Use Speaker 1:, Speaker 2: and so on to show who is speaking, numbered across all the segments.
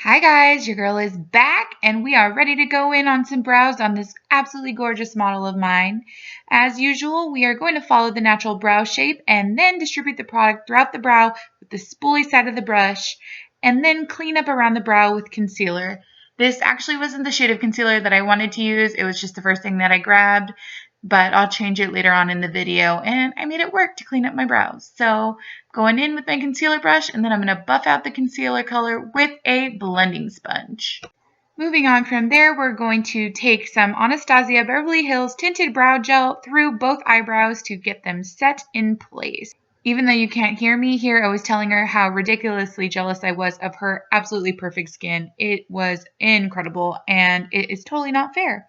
Speaker 1: Hi guys, your girl is back and we are ready to go in on some brows on this absolutely gorgeous model of mine. As usual, we are going to follow the natural brow shape and then distribute the product throughout the brow with the spoolie side of the brush and then clean up around the brow with concealer. This actually wasn't the shade of concealer that I wanted to use, it was just the first thing that I grabbed, but I'll change it later on in the video and I made it work to clean up my brows. So going in with my concealer brush, and then I'm going to buff out the concealer color with a blending sponge. Moving on from there, we're going to take some Anastasia Beverlyhills tinted brow gel through both eyebrows to get them set in place. Even though you can't hear me here, I was telling her how ridiculously jealous I was of her absolutely perfect skin. It was incredible, and it is totally not fair.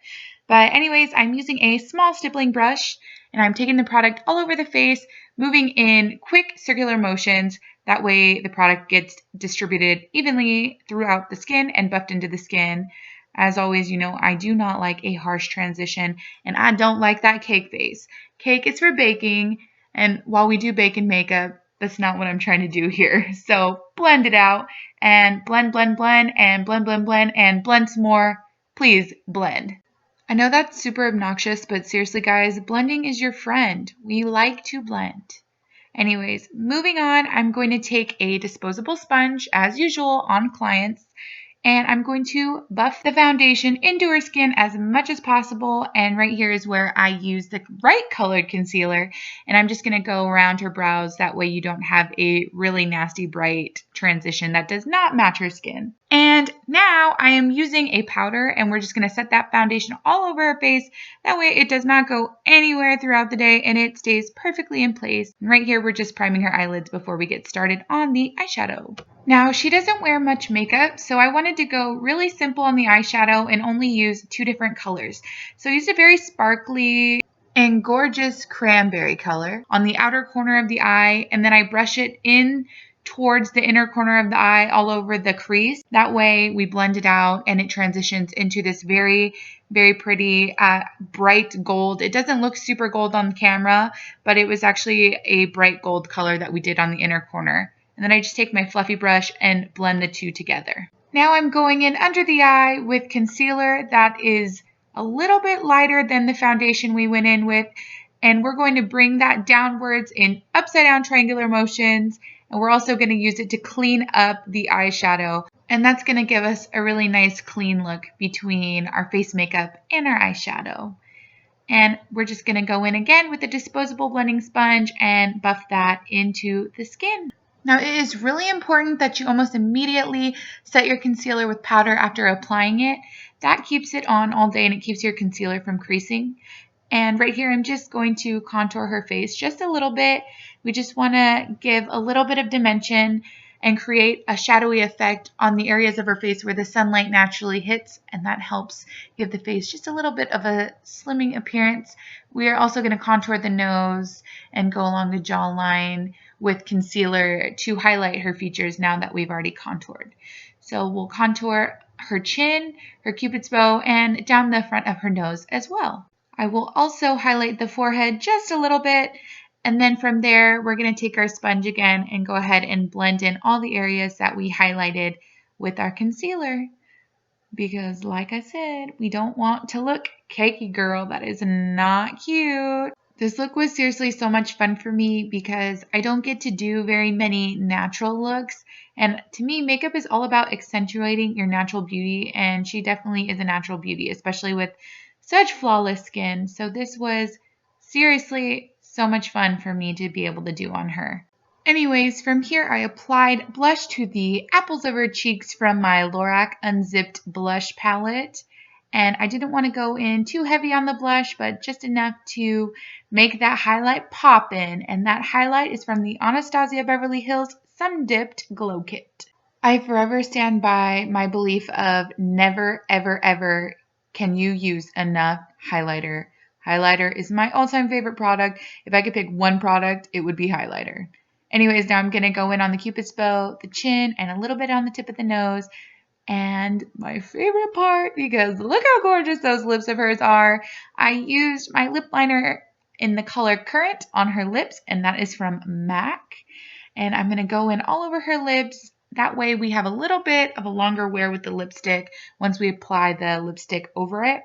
Speaker 1: But anyways, I'm using a small stippling brush, and I'm taking the product all over the face, moving in quick circular motions. That way the product gets distributed evenly throughout the skin and buffed into the skin. As always, you know, I do not like a harsh transition, and I don't like that cake face. Cake is for baking, and while we do bake in makeup, that's not what I'm trying to do here. So blend it out, and blend, blend, blend, and blend, blend, blend, and blend some more. Please blend. I know that's super obnoxious, but seriously guys, blending is your friend. We like to blend. Anyways, moving on, I'm going to take a disposable sponge, as usual, on clients, and I'm going to buff the foundation into her skin as much as possible. And right here is where I use the right colored concealer, and I'm just going to go around her brows. That way you don't have a really nasty bright transition that does not match her skin. And now I am using a powder, and we're just going to set that foundation all over her face. That way it does not go anywhere throughout the day and it stays perfectly in place. And right here we're just priming her eyelids before we get started on the eyeshadow. Now, she doesn't wear much makeup, so I wanted to go really simple on the eyeshadow and only use two different colors. So I used a very sparkly and gorgeous cranberry color on the outer corner of the eye, and then I brush it in towards the inner corner of the eye all over the crease. That way we blend it out and it transitions into this very, very pretty bright gold. It doesn't look super gold on camera, but it was actually a bright gold color that we did on the inner corner. And then I just take my fluffy brush and blend the two together. Now I'm going in under the eye with concealer that is a little bit lighter than the foundation we went in with. And we're going to bring that downwards in upside down triangular motions. And we're also going to use it to clean up the eyeshadow. And that's going to give us a really nice clean look between our face makeup and our eyeshadow. And we're just going to go in again with a disposable blending sponge and buff that into the skin. Now, it is really important that you almost immediately set your concealer with powder after applying it. That keeps it on all day and it keeps your concealer from creasing. And right here, I'm just going to contour her face just a little bit. We just want to give a little bit of dimension and create a shadowy effect on the areas of her face where the sunlight naturally hits, and that helps give the face just a little bit of a slimming appearance. We are also going to contour the nose and go along the jawline with concealer to highlight her features now that we've already contoured. So we'll contour her chin, her cupid's bow, and down the front of her nose as well. I will also highlight the forehead just a little bit, and then from there we're going to take our sponge again and go ahead and blend in all the areas that we highlighted with our concealer. Because like I said, we don't want to look cakey, girl. That is not cute. This look was seriously so much fun for me because I don't get to do very many natural looks. And to me, makeup is all about accentuating your natural beauty. And she definitely is a natural beauty, especially with such flawless skin. So this was seriously so much fun for me to be able to do on her. Anyways, from here I applied blush to the apples of her cheeks from my Lorac Unzipped blush palette. And I didn't want to go in too heavy on the blush, but just enough to make that highlight pop in. And that highlight is from the Anastasia Beverlyhills Sun Dipped Glow Kit. I forever stand by my belief of never, ever, ever can you use enough highlighter. Highlighter is my all-time favorite product. If I could pick one product, it would be highlighter. Anyways, now I'm going to go in on the cupid's bow, the chin, and a little bit on the tip of the nose. And my favorite part, because look how gorgeous those lips of hers are, I used my lip liner in the color Currant on her lips, and that is from MAC. And I'm going to go in all over her lips, That way we have a little bit of a longer wear with the lipstick once we apply the lipstick over it.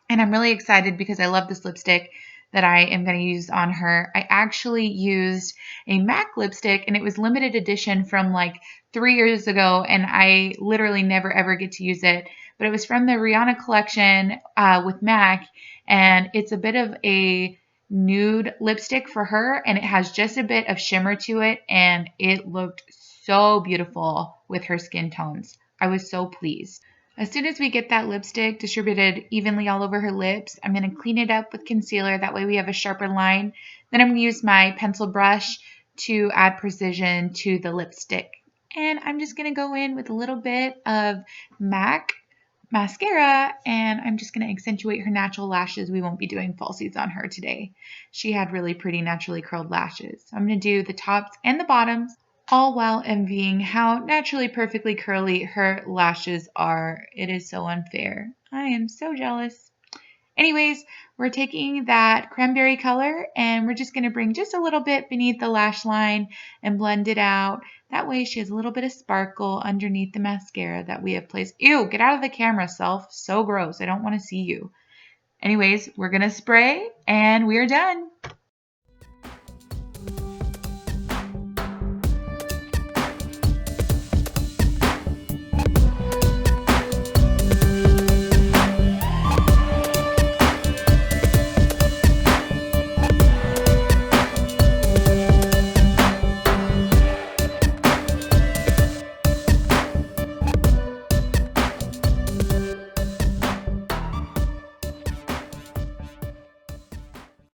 Speaker 1: And I'm really excited because I love this lipstick that I am going to use on her. I actually used a MAC lipstick and it was limited edition from like 3 years ago, and I literally never ever get to use it. But it was from the Rihanna collection with MAC, and it's a bit of a nude lipstick for her, and it has just a bit of shimmer to it, and it looked so beautiful with her skin tones. I was so pleased. As soon as we get that lipstick distributed evenly all over her lips, I'm going to clean it up with concealer. That way we have a sharper line. Then I'm going to use my pencil brush to add precision to the lipstick. And I'm just going to go in with a little bit of MAC mascara, and I'm just going to accentuate her natural lashes. We won't be doing falsies on her today. She had really pretty naturally curled lashes. So I'm going to do the tops and the bottoms, all while envying how naturally perfectly curly her lashes are. It is so unfair. I am so jealous. Anyways, we're taking that cranberry color and we're just going to bring just a little bit beneath the lash line and blend it out. That way she has a little bit of sparkle underneath the mascara that we have placed. Ew, get out of the camera, self. So gross. I don't want to see you. Anyways, we're going to spray and we are done.